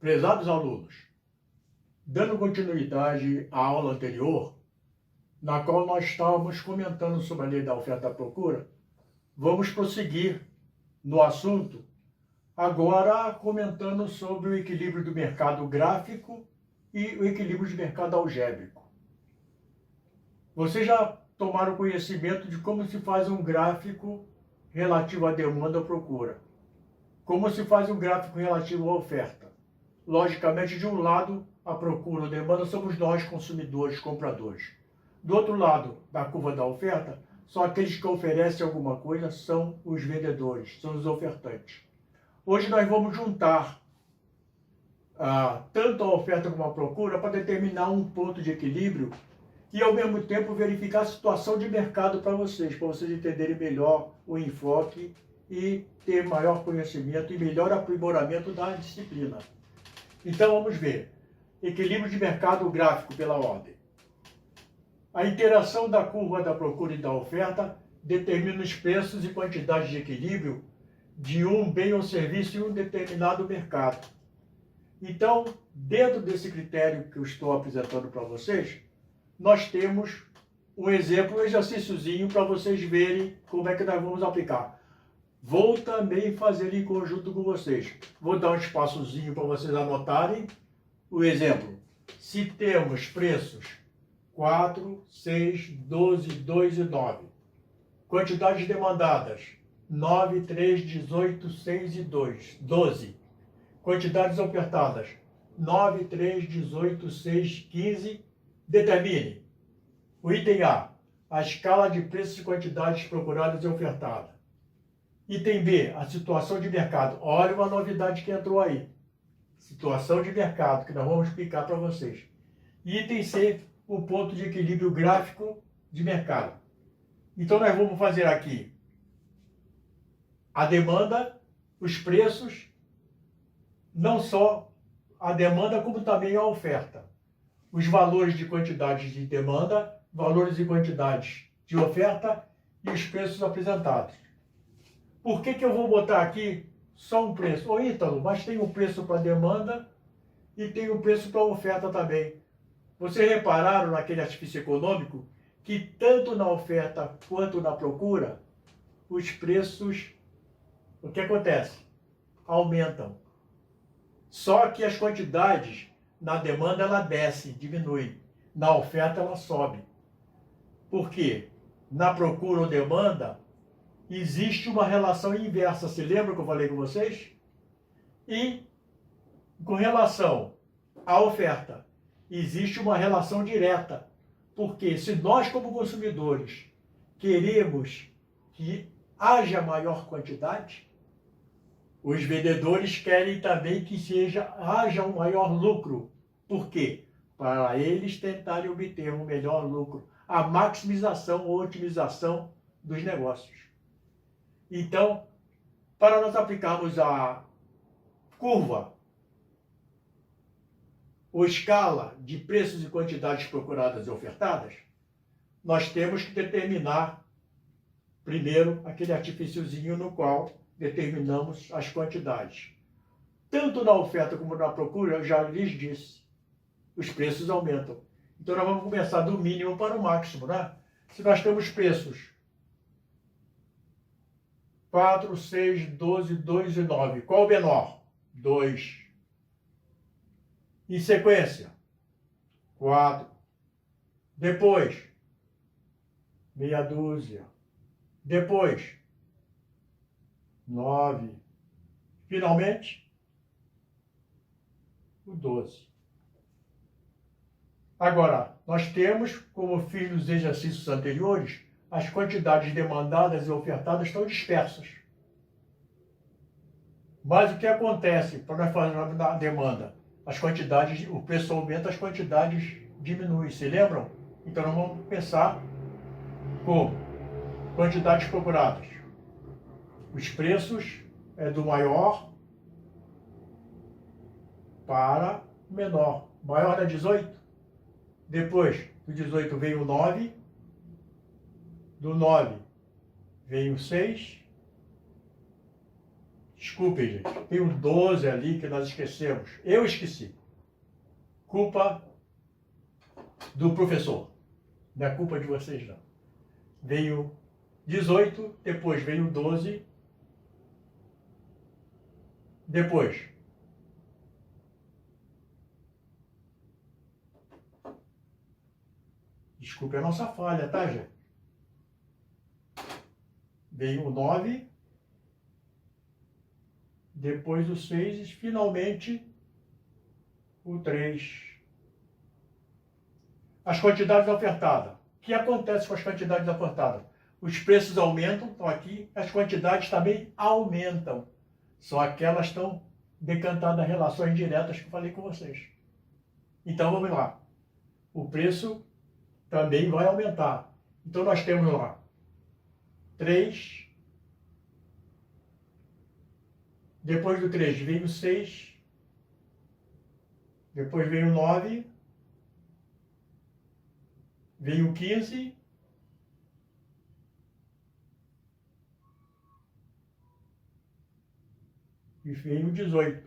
Prezados alunos, dando continuidade à aula anterior, na qual nós estávamos comentando sobre a lei da oferta e procura, vamos prosseguir no assunto, agora comentando sobre o equilíbrio do mercado gráfico e o equilíbrio de mercado algébrico. Vocês já tomaram conhecimento de como se faz um gráfico relativo à demanda ou procura, como se faz um gráfico relativo à oferta. Logicamente, de um lado, a procura ou demanda somos nós, consumidores, compradores. Do outro lado da curva da oferta, são aqueles que oferecem alguma coisa, são os vendedores, são os ofertantes. Hoje nós vamos juntar tanto a oferta como a procura para determinar um ponto de equilíbrio e, ao mesmo tempo, verificar a situação de mercado para vocês entenderem melhor o enfoque e ter maior conhecimento e melhor aprimoramento da disciplina. Então vamos ver. Equilíbrio de mercado gráfico pela ordem. A interação da curva da procura e da oferta determina os preços e quantidades de equilíbrio de um bem ou serviço em um determinado mercado. Então, dentro desse critério que eu estou apresentando para vocês, nós temos um exemplo, um exercíciozinho para vocês verem como é que nós vamos aplicar. Vou também fazer em conjunto com vocês. Vou dar um espaçozinho para vocês anotarem o exemplo. Se temos preços 4, 6, 12, 2 e 9. Quantidades demandadas 9, 3, 18, 6 e 2, 12. Quantidades ofertadas 9, 3, 18, 6, 15. Determine. O item A, a escala de preços e quantidades procuradas e ofertadas. Item B, a situação de mercado. Olha uma novidade que entrou aí. Situação de mercado, que nós vamos explicar para vocês. Item C, o ponto de equilíbrio gráfico de mercado. Então nós vamos fazer aqui a demanda, os preços, não só a demanda, como também a oferta. Os valores de quantidades de demanda, valores e quantidades de oferta e os preços apresentados. Por que eu vou botar aqui só um preço? Ô Ítalo, mas tem um preço para demanda e tem um preço para oferta também. Vocês repararam naquele artifício econômico que tanto na oferta quanto na procura, os preços, o que acontece? Aumentam. Só que as quantidades, na demanda ela desce, diminui. Na oferta ela sobe. Por quê? Na procura ou demanda, existe uma relação inversa. Se lembra que eu falei com vocês? E com relação à oferta, existe uma relação direta. Porque se nós, como consumidores, queremos que haja maior quantidade, os vendedores querem também que haja um maior lucro. Por quê? Para eles tentarem obter um melhor lucro, a maximização ou otimização dos negócios. Então, para nós aplicarmos a curva ou escala de preços e quantidades procuradas e ofertadas, nós temos que determinar primeiro aquele artifíciozinho no qual determinamos as quantidades. Tanto na oferta como na procura, eu já lhes disse, os preços aumentam. Então nós vamos começar do mínimo para o máximo, né? Se nós temos preços 4, 6, 12, 2 e 9. Qual o menor? 2. Em sequência, 4. Depois, meia dúzia. Depois, 9. Finalmente, o 12. Agora, nós temos, como fiz nos exercícios anteriores, as quantidades demandadas e ofertadas estão dispersas. Mas o que acontece para nós fazermos a demanda? As quantidades, o preço aumenta, as quantidades diminuem, se lembram? Então nós vamos pensar como quantidades procuradas. Os preços é do maior para o menor. Maior da 18. Depois do 18 veio o 9. Do 9 veio o 6. Desculpem, gente. Tem um 12 ali que nós esquecemos. Eu esqueci. Culpa do professor. Não é culpa de vocês, não. Veio 18, depois veio 12. Depois. Desculpe a nossa falha, tá, gente? Veio o 9. Depois o 6 e finalmente o 3. As quantidades ofertadas. O que acontece com as quantidades ofertadas? Os preços aumentam, estão aqui, as quantidades também aumentam. Só que elas estão decantadas a relações diretas que eu falei com vocês. Então vamos lá. O preço também vai aumentar. Então nós temos lá 3. Depois do 3 vem o 6. Depois vem o 9. Vem o 15. E vem o 18.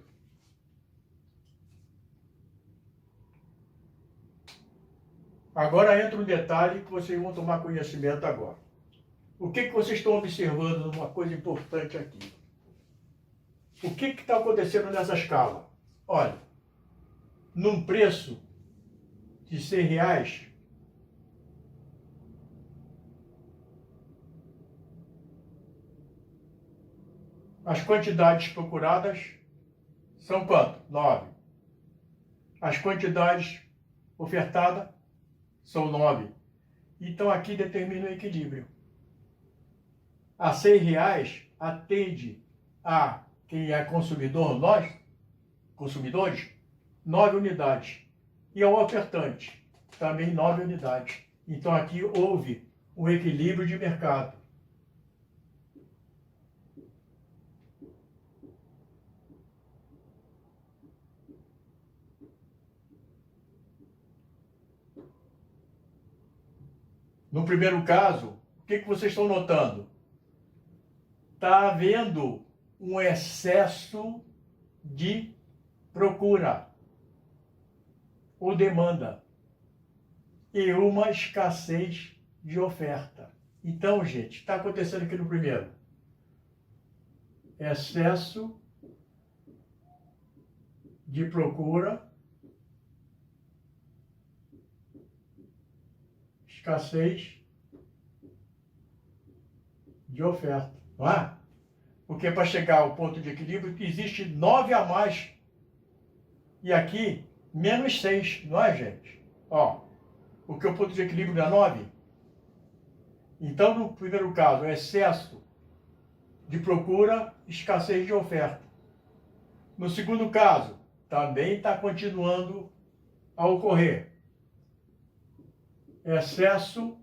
Agora entra um detalhe que vocês vão tomar conhecimento agora. O que vocês estão observando numa coisa importante aqui? O que está acontecendo nessa escala? Olha, num preço de R$100, as quantidades procuradas são quanto? 9. As quantidades ofertadas são 9. Então aqui determina o equilíbrio. A R$100 atende a quem é consumidor, nós, consumidores, 9 unidades. E ao ofertante, também 9 unidades. Então aqui houve um equilíbrio de mercado. No primeiro caso, o que vocês estão notando? Está havendo um excesso de procura ou demanda e uma escassez de oferta. Então, gente, está acontecendo aqui no primeiro. Excesso de procura, escassez de oferta, não é? Porque para chegar ao ponto de equilíbrio existe 9 a mais. E aqui, menos 6, não é, gente? Ó, porque o ponto de equilíbrio é 9. Então, no primeiro caso, excesso de procura, escassez de oferta. No segundo caso, também está continuando a ocorrer. Excesso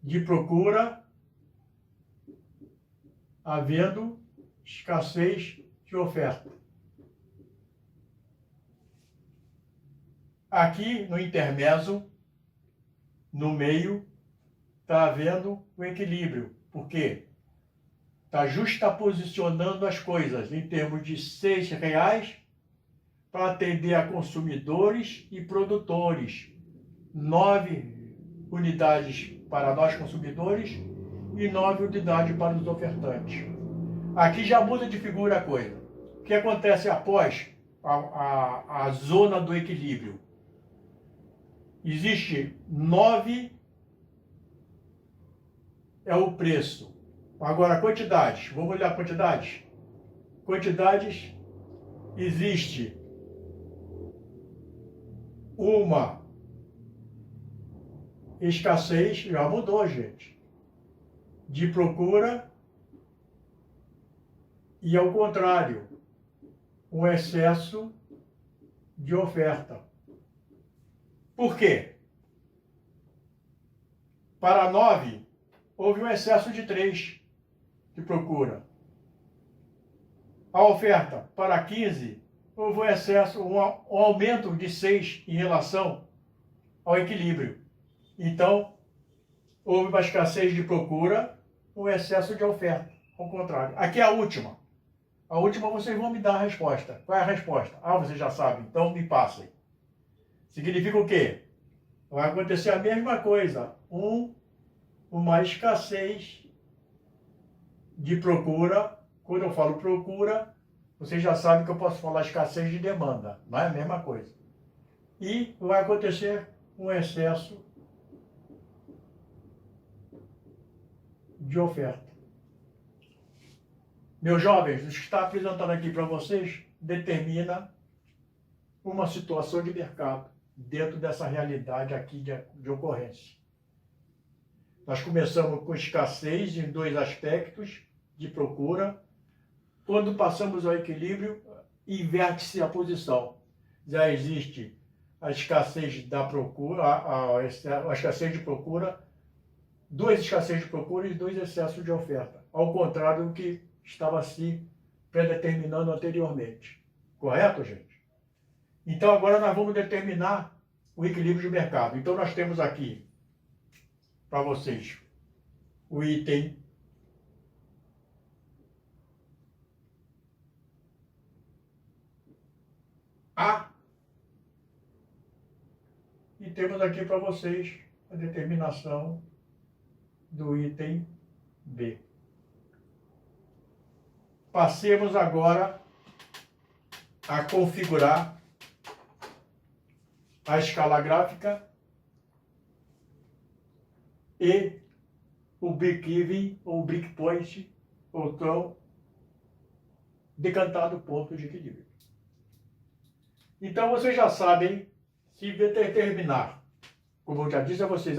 de procura, havendo escassez de oferta. Aqui no intermezzo, no meio, está havendo o equilíbrio. Por quê? Está justaposicionando as coisas em termos de R$6 para atender a consumidores e produtores. 9 unidades para nós consumidores e 9 unidades para os ofertantes. Aqui já muda de figura a coisa. O que acontece após a zona do equilíbrio? Existe 9, é o preço. Agora, quantidades. Vamos olhar quantidades? Quantidades, existe uma escassez, já mudou, gente, de procura e, ao contrário, um excesso de oferta. Por quê? Para 9, houve um excesso de 3 de procura. A oferta para 15, houve um excesso, um aumento de 6 em relação ao equilíbrio. Então, houve uma escassez de procura, um excesso de oferta. ao contrário. Aqui é a última. A última vocês vão me dar a resposta. Qual é a resposta? Ah, vocês já sabem, então me passem. Significa o quê? Vai acontecer a mesma coisa. Uma escassez de procura. Quando eu falo procura, vocês já sabem que eu posso falar escassez de demanda. Não é a mesma coisa. E vai acontecer um excesso de oferta. Meus jovens, o que está apresentando aqui para vocês determina uma situação de mercado dentro dessa realidade aqui de ocorrência. Nós começamos com escassez em dois aspectos de procura. Quando passamos ao equilíbrio, inverte-se a posição. Já existe a escassez da procura, a escassez de procura, duas escassez de procura e dois excessos de oferta. Ao contrário do que estava se predeterminando anteriormente. Correto, gente? Então, agora nós vamos determinar o equilíbrio de mercado. Então, nós temos aqui, para vocês, o item A. E temos aqui para vocês a determinação do item B. Passemos agora a configurar a escala gráfica e o break-even ou breakpoint, ou tão decantado ponto de equilíbrio. Então vocês já sabem se determinar, como eu já disse a vocês,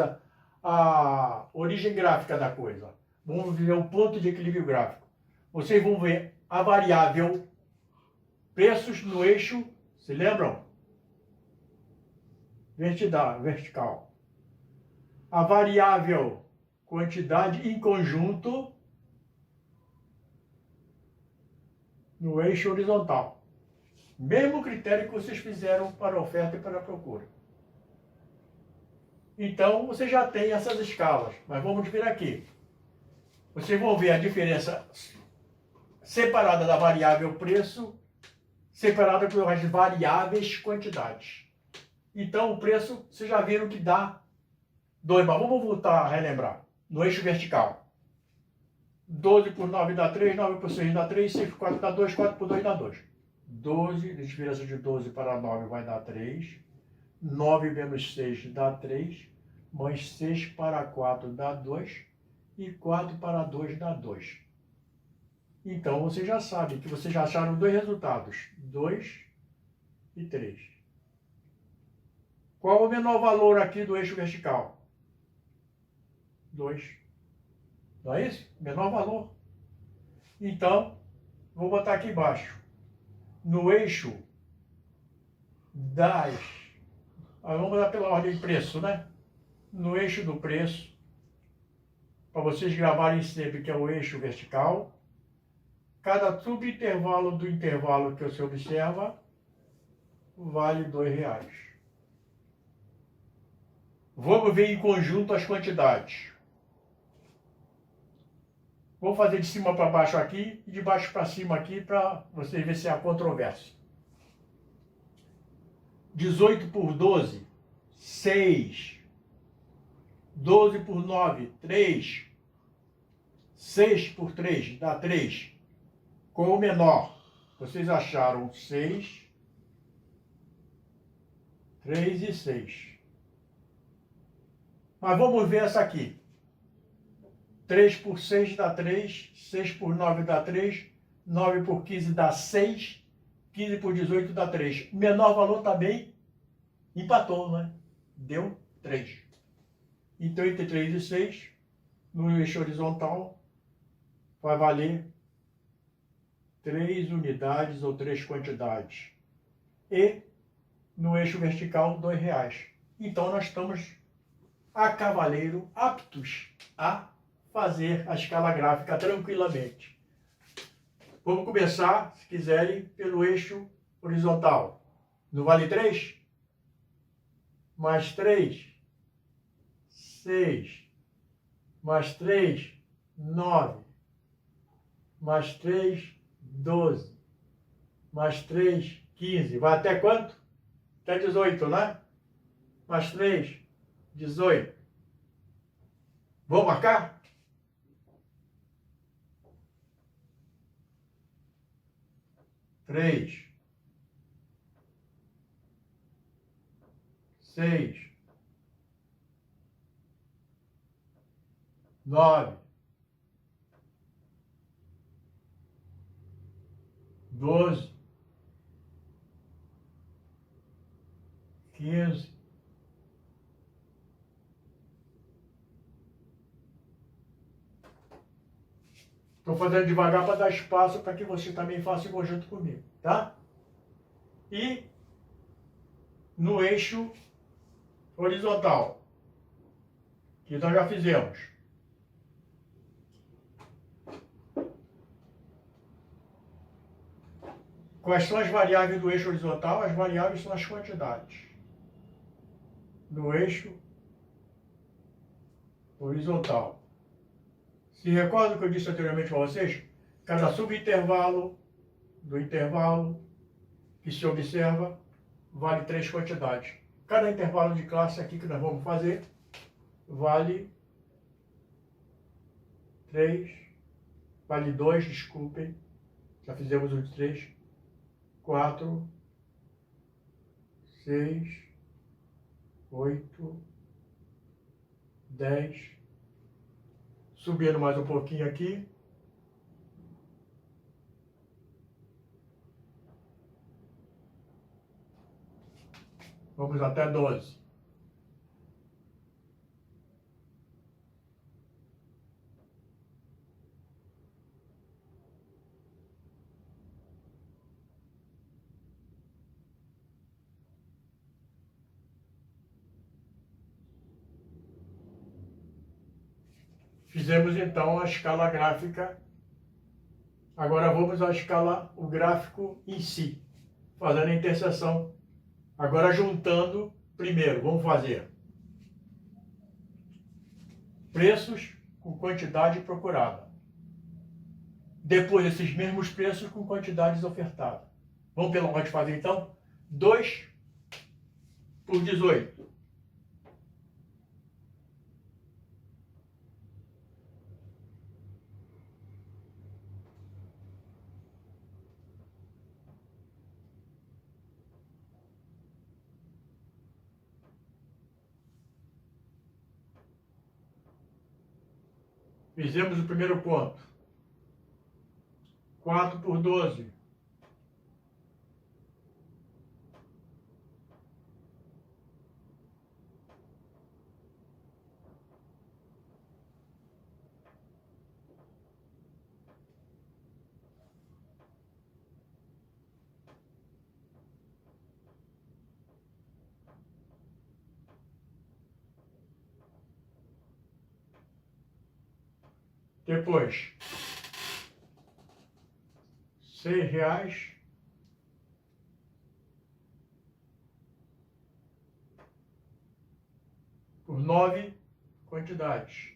a origem gráfica da coisa. Vamos ver o ponto de equilíbrio gráfico. Vocês vão ver a variável preços no eixo, se lembram? Vertical. A variável quantidade em conjunto no eixo horizontal. Mesmo critério que vocês fizeram para a oferta e para a procura. Então, você já tem essas escalas, mas vamos vir aqui. Vocês vão ver a diferença separada da variável preço, separada pelas variáveis quantidades. Então, o preço, vocês já viram que dá 2, mas vamos voltar a relembrar. No eixo vertical. 12 por 9 dá 3, 9 por 6 dá 3, 6 por 4 dá 2, 4 por 2 dá 2. 12, a diferença de 12 para 9 vai dar 3. 9 menos 6 dá 3. Mais 6 para 4 dá 2. E 4 para 2 dá 2. Então, vocês já sabem que vocês já acharam dois resultados. 2 e 3. Qual o menor valor aqui do eixo vertical? 2. Não é isso? Menor valor. Então, vou botar aqui embaixo. No eixo das... Vamos dar pela ordem de preço, né? No eixo do preço, para vocês gravarem sempre que é o eixo vertical, cada subintervalo do intervalo que você observa vale R$2. Vamos ver em conjunto as quantidades. Vou fazer de cima para baixo aqui e de baixo para cima aqui para vocês verem se há controvérsia. 18 por 12, 6. 12 por 9, 3. 6 por 3 dá 3. Com o menor, vocês acharam 6, 3 e 6. Mas vamos ver essa aqui. 3 por 6 dá 3, 6 por 9 dá 3, 9 por 15 dá 6, 15 por 18 dá 3. O menor valor também empatou, né? Deu 3. Então, entre 3 e 6, no eixo horizontal, vai valer 3 unidades ou 3 quantidades. E no eixo vertical, R$2. Então, nós estamos a cavaleiro aptos a fazer a escala gráfica tranquilamente. Vamos começar, se quiserem, pelo eixo horizontal. Não vale 3? Mais 3, 6. Mais 3, 9. mais 3, 12, mais 3, 15. Vai até quanto? Até 18, né? Mais 3, 18. Vou marcar? Três, 6, 9, 12, 15, 'Estou fazendo devagar para dar espaço para que você também faça em conjunto comigo, tá? E no eixo horizontal, que nós já fizemos. Quais são as variáveis do eixo horizontal? As variáveis são as quantidades. No eixo horizontal. Se recorda o que eu disse anteriormente para vocês? Cada subintervalo do intervalo que se observa vale 3 quantidades. Cada intervalo de classe aqui que nós vamos fazer vale 3, vale 2, desculpem, já fizemos os 3, 4, 6, 8, 10, subindo mais um pouquinho aqui, vamos até 12. Fizemos então a escala gráfica. Agora vamos à escala, o gráfico em si, fazendo a interseção. Agora juntando, primeiro, vamos fazer preços com quantidade procurada. Depois, esses mesmos preços com quantidades ofertadas. Vamos pela ordem de fazer então? 2 por 18. Fizemos o primeiro ponto. 4 por 12. Depois, R$ 6 por 9 quantidades.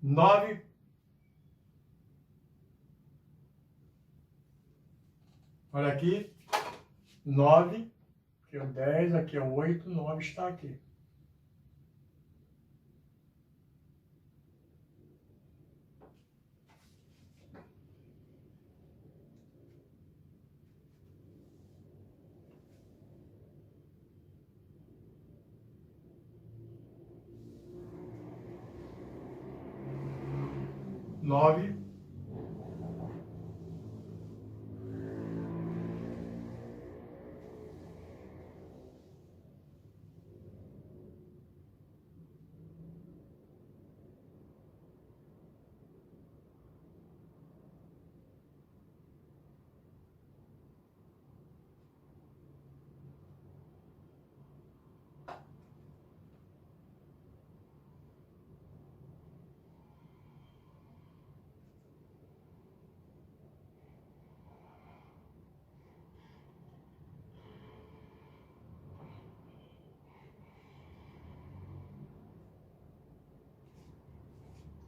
Nove. Olha aqui. 9. Aqui é o 10, aqui é o 8, 9 está aqui. Nove.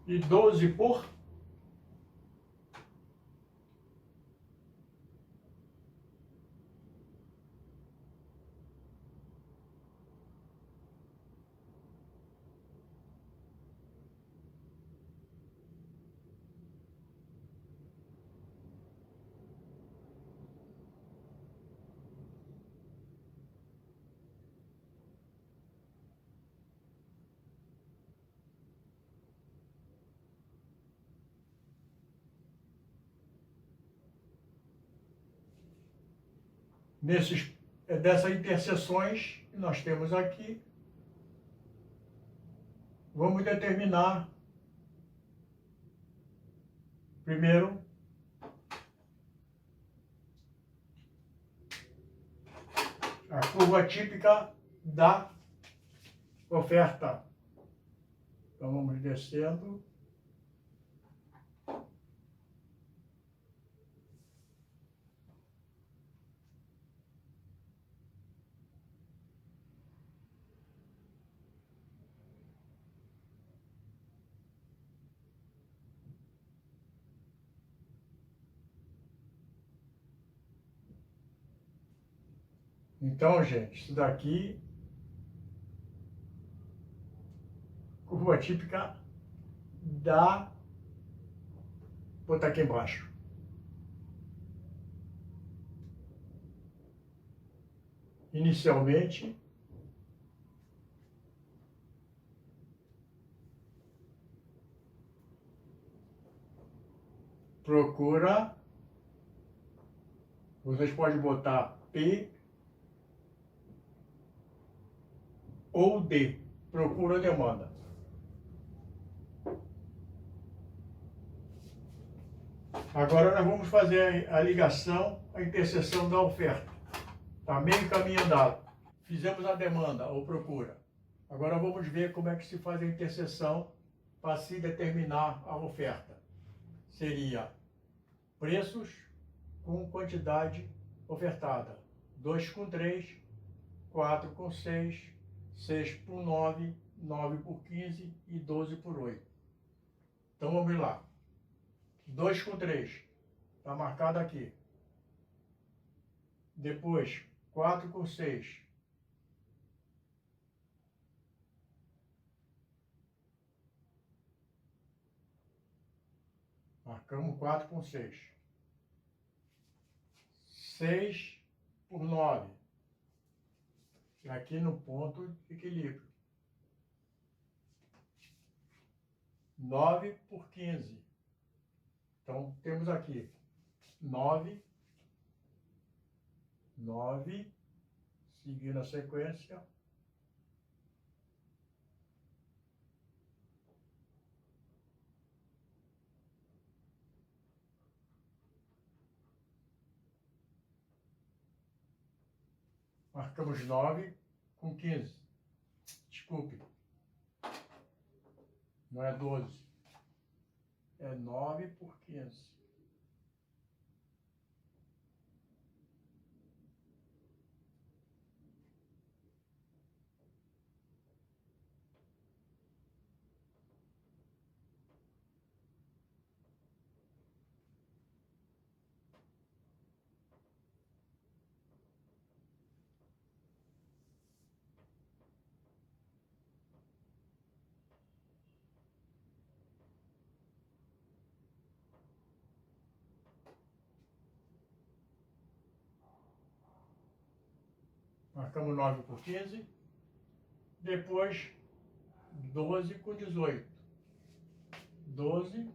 e 12 por dessas interseções que nós temos aqui, vamos determinar primeiro a curva típica da oferta. Então vamos descendo. Então, gente, isso daqui, curva típica da... Vou botar aqui embaixo. Inicialmente, procura, vocês podem botar P ou D, procura demanda. Agora nós vamos fazer a ligação, a interseção da oferta. Está meio caminho andado. Fizemos a demanda ou procura. Agora vamos ver como é que se faz a interseção para se determinar a oferta. Seria preços com quantidade ofertada. 2 com 3, 4 com 6, 6 por 9, 9 por 15 e 12 por 8. Então vamos lá. 2 com 3, está marcado aqui. Depois, 4 com 6. Marcamos 4 com 6. 6 por 9. Aqui no ponto de equilíbrio. 9 por 15. Então, temos aqui 9, seguindo a sequência. Marcamos 9 com 15. Desculpe. Não é 12. É 9 por 15. Marcamos 9 por 15. Depois, 12 com 18. 12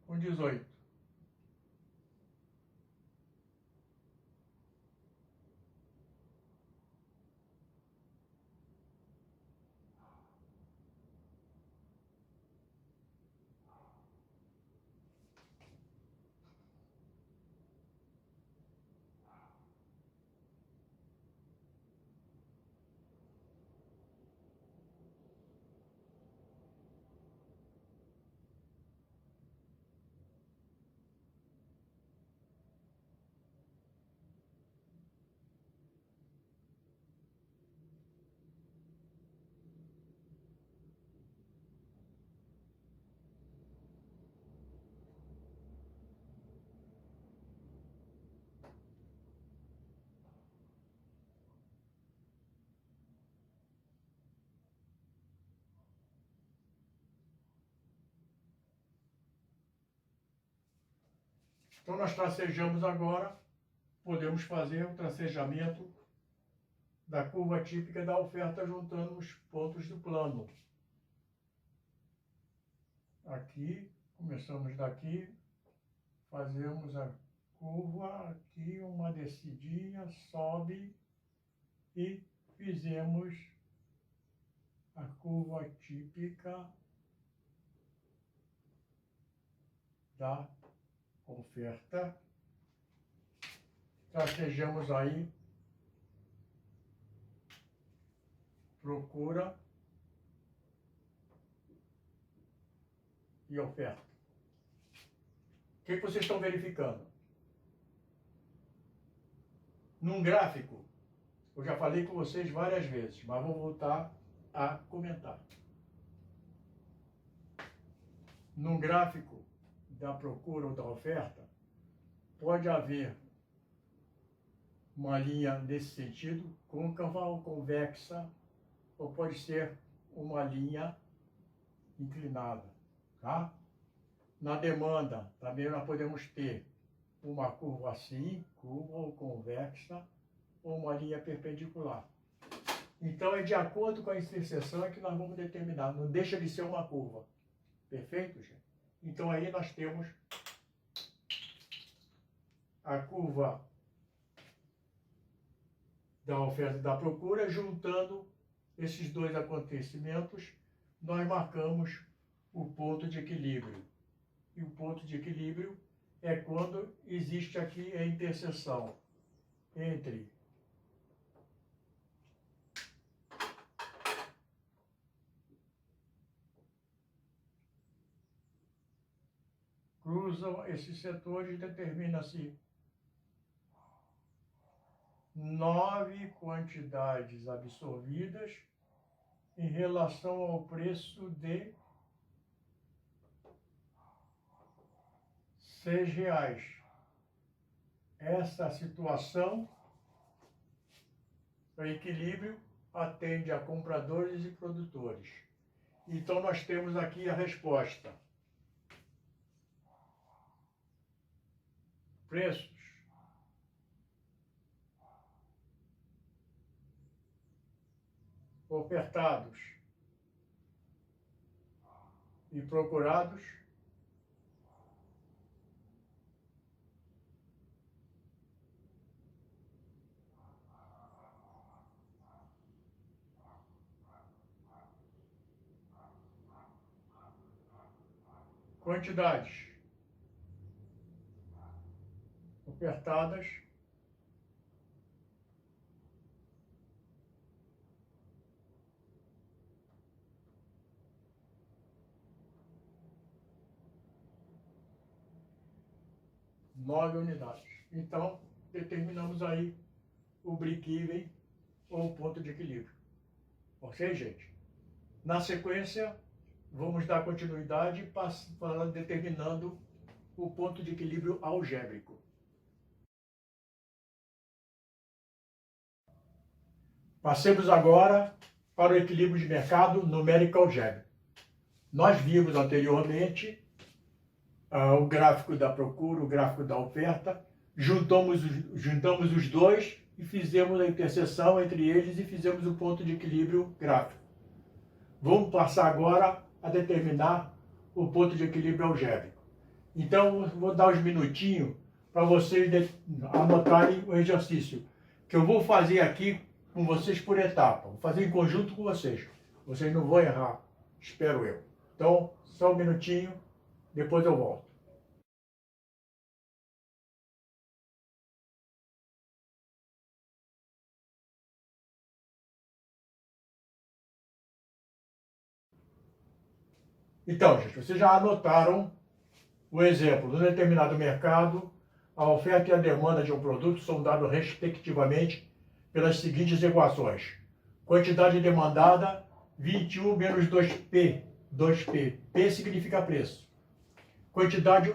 com 18. Então nós tracejamos agora, podemos fazer o tracejamento da curva típica da oferta juntando os pontos do plano. Aqui, começamos daqui, fazemos a curva, aqui uma descidinha, sobe e fizemos a curva típica da oferta. Tracejamos aí, procura e oferta. O que vocês estão verificando? Num gráfico, eu já falei com vocês várias vezes, mas vou voltar a comentar. Num gráfico da procura ou da oferta, pode haver uma linha nesse sentido, côncava ou convexa, ou pode ser uma linha inclinada, tá? Na demanda, também nós podemos ter uma curva assim, curva ou convexa, ou uma linha perpendicular. Então, é de acordo com a interseção que nós vamos determinar, não deixa de ser uma curva. Perfeito, gente? Então, aí nós temos a curva da oferta e da procura, juntando esses dois acontecimentos, nós marcamos o ponto de equilíbrio. E o ponto de equilíbrio é quando existe aqui a interseção entre cruzam esses setores, determina-se 9 quantidades absorvidas em relação ao preço de R$6. Essa situação, o equilíbrio, atende a compradores e produtores. Então, nós temos aqui a resposta. Preços ofertados e procurados quantidades ofertadas nove unidades. Então, determinamos aí o break-even ou o ponto de equilíbrio. Ok, gente? Na sequência, vamos dar continuidade determinando o ponto de equilíbrio algébrico. Passemos agora para o equilíbrio de mercado numérico algébrico. Nós vimos anteriormente o gráfico da procura, o gráfico da oferta, juntamos os dois e fizemos a interseção entre eles e fizemos o ponto de equilíbrio gráfico. Vamos passar agora a determinar o ponto de equilíbrio algébrico. Então, vou dar uns minutinhos para vocês anotarem o exercício, que eu vou fazer aqui com vocês por etapa. Vou fazer em conjunto com vocês. Vocês não vão errar, espero eu. Então, só um minutinho, depois eu volto. Então, gente, vocês já anotaram o exemplo. Num determinado mercado, a oferta e a demanda de um produto são dados respectivamente pelas seguintes equações. Quantidade demandada, 21 menos 2P. 2P. P significa preço. Quantidade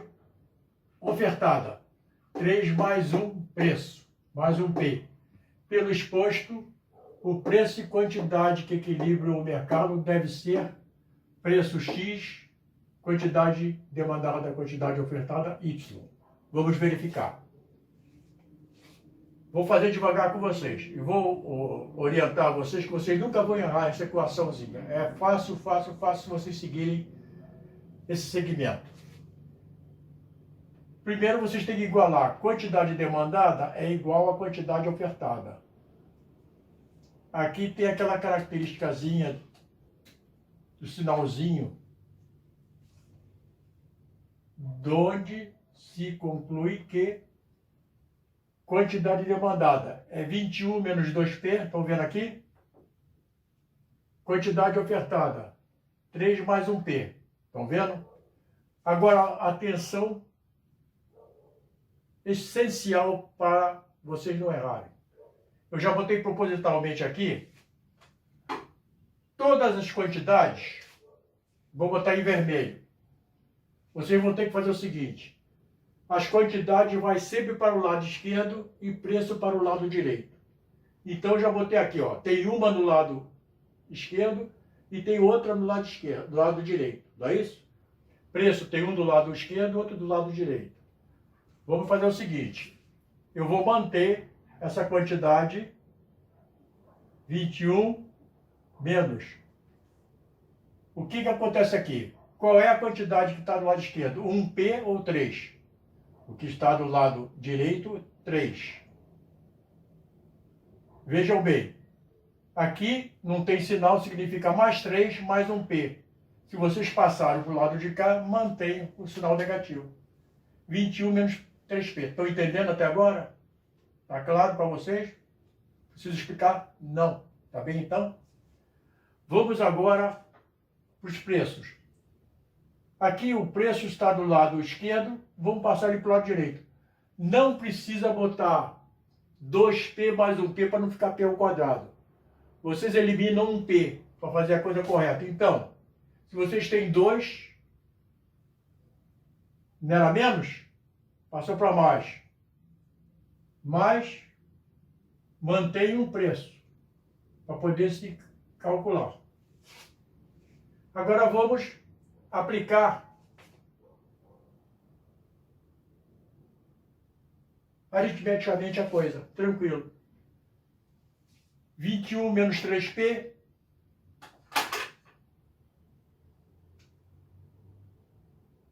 ofertada, 3 mais 1 preço, mais um P. Pelo exposto, o preço e quantidade que equilibram o mercado deve ser preço X, quantidade demandada, quantidade ofertada Y. Vamos verificar. Vou fazer devagar com vocês e vou orientar vocês que vocês nunca vão errar essa equaçãozinha. É fácil, fácil, fácil se vocês seguirem esse segmento. Primeiro vocês têm que igualar a quantidade demandada é igual à quantidade ofertada. Aqui tem aquela característicazinha do sinalzinho, onde se conclui que quantidade demandada é 21 menos 2P, estão vendo aqui? Quantidade ofertada, 3 mais 1P, estão vendo? Agora, atenção essencial para vocês não errarem. Eu já botei propositalmente aqui todas as quantidades, vou botar em vermelho. Vocês vão ter que fazer o seguinte: as quantidades vai sempre para o lado esquerdo e preço para o lado direito. Então já botei aqui, ó, tem uma no lado esquerdo e tem outra no lado esquerdo, do lado direito, não é isso? Preço tem um do lado esquerdo e outro do lado direito. Vamos fazer o seguinte: eu vou manter essa quantidade 21 menos. O que acontece aqui? Qual é a quantidade que está do lado esquerdo? 1P ou 3? O que está do lado direito, 3. Vejam bem, aqui não tem sinal, significa mais 3 mais 1P. Se vocês passarem para o lado de cá, mantém o sinal negativo. 21 menos 3P. Estão entendendo até agora? Está claro para vocês? Preciso explicar? Não. Tá bem então? Vamos agora para os preços. Aqui o preço está do lado esquerdo, vamos passar ele para o lado direito. Não precisa botar 2P mais 1P para não ficar P ao quadrado. Vocês eliminam 1P para fazer a coisa correta. Então, se vocês têm 2, não era menos? Passou para mais. Mais, mantém um preço para poder se calcular. Agora vamos aplicar aritmeticamente a coisa, tranquilo. 21 menos 3P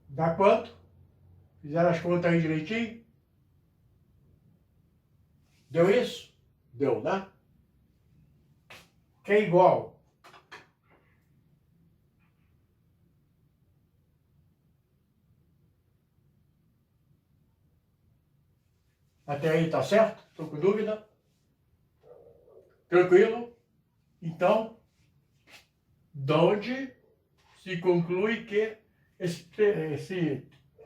dá quanto? Fizeram as contas aí direitinho? Deu isso? Deu, né? Que é igual até aí, tá certo? Estou com dúvida? Tranquilo? Então, de onde se conclui que esse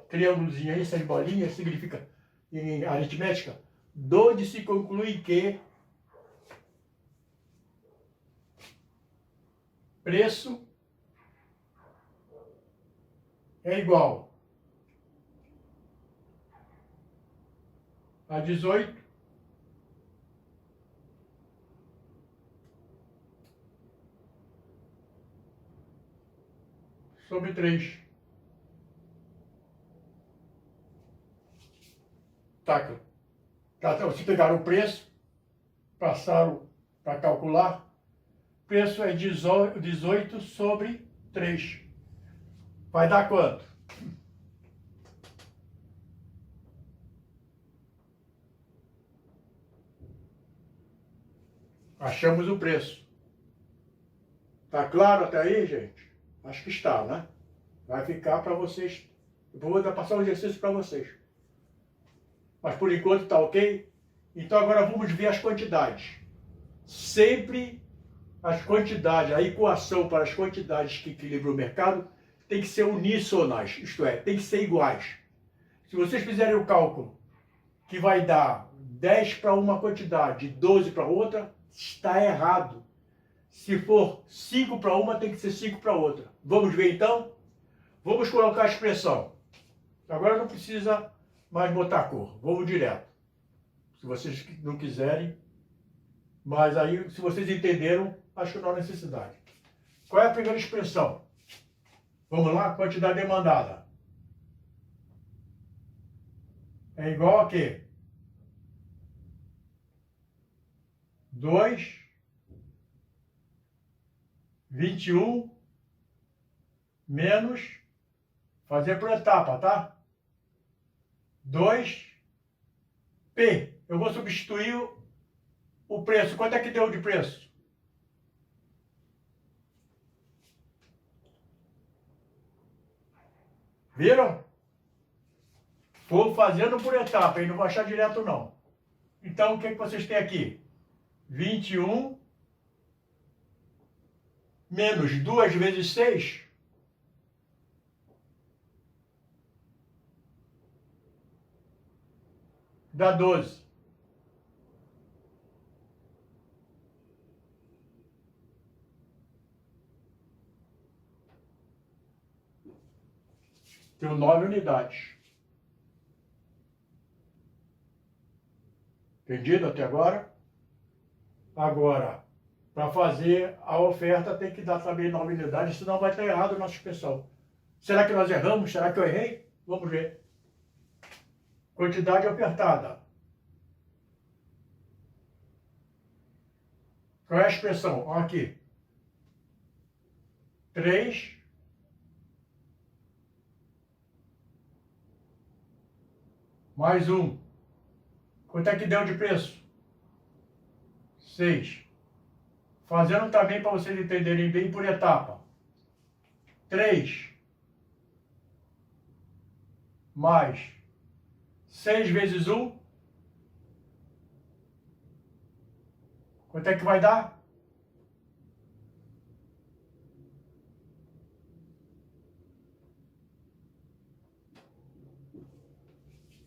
triângulozinho aí, essas bolinhas, significa, em aritmética, de onde se conclui que preço é igual a 18 sobre 3. Tá. Se pegaram o preço, passaram para calcular, preço é 18 sobre 3. Vai dar quanto? Achamos o preço. Tá claro até aí, gente? Acho que está, né? Vai ficar para vocês. Eu vou passar um exercício para vocês. Mas por enquanto está ok? Então agora vamos ver as quantidades. Sempre as quantidades, a equação para as quantidades que equilibram o mercado tem que ser uníssonas, isto é, tem que ser iguais. Se vocês fizerem o cálculo que vai dar 10 para uma quantidade e 12 para outra, está errado. Se for 5 para uma, tem que ser 5 para outra. Vamos ver então? Vamos colocar a expressão. Agora não precisa mais botar cor. Vamos direto. Se vocês não quiserem. Mas aí, se vocês entenderam, acho que não há necessidade. Qual é a primeira expressão? Vamos lá? Quantidade demandada. é igual a quê? 2,21 menos, fazer por etapa, tá? 2P. Eu vou substituir o preço. Quanto é que deu de preço? Viram? Vou fazendo por etapa, e não vou achar direto não. Então, o que vocês têm aqui? 21 menos 2 vezes 6 dá 12. Tenho 9 unidades. Entendido até agora? Agora, para fazer a oferta tem que dar também 9 unidades, senão vai estar errado a nossa inspeção. Será que nós erramos? Será que eu errei? Vamos ver. Quantidade ofertada. Qual é a expressão? Olha aqui. 3 mais 1. Quanto é que deu de preço? 6. Fazendo também para vocês entenderem bem por etapa. 3 mais 6 vezes 1. Quanto é que vai dar?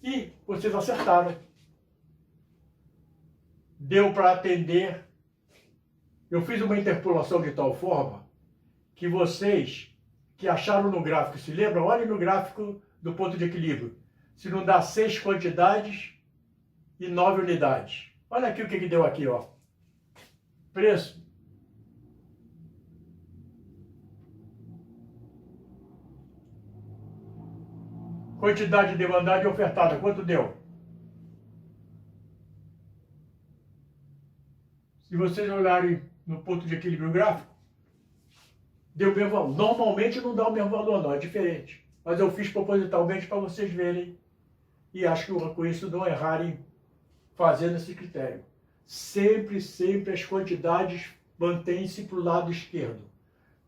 E vocês acertaram. Deu para atender. Eu fiz uma interpolação de tal forma que vocês que acharam no gráfico, se lembram? Olhem no gráfico do ponto de equilíbrio. Se não dá 6 quantidades e 9 unidades. Olha aqui o que deu aqui, ó. Preço. Quantidade demandada e ofertada. Quanto deu? Se vocês olharem no ponto de equilíbrio gráfico, deu o mesmo valor. Normalmente não dá o mesmo valor, não. É diferente. Mas eu fiz propositalmente para vocês verem. E acho que com isso não errarem fazendo esse critério. Sempre, sempre as quantidades mantêm-se para o lado esquerdo.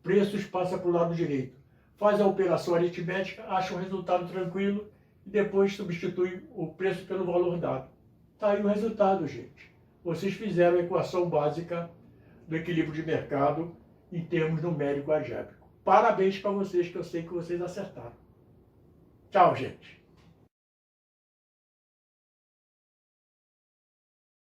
Preços passa para o lado direito. Faz a operação aritmética, acha um resultado tranquilo e depois substitui o preço pelo valor dado. Está aí o resultado, gente. Vocês fizeram a equação básica do equilíbrio de mercado em termos numérico-algébrico. Parabéns para vocês, que eu sei que vocês acertaram. Tchau, gente.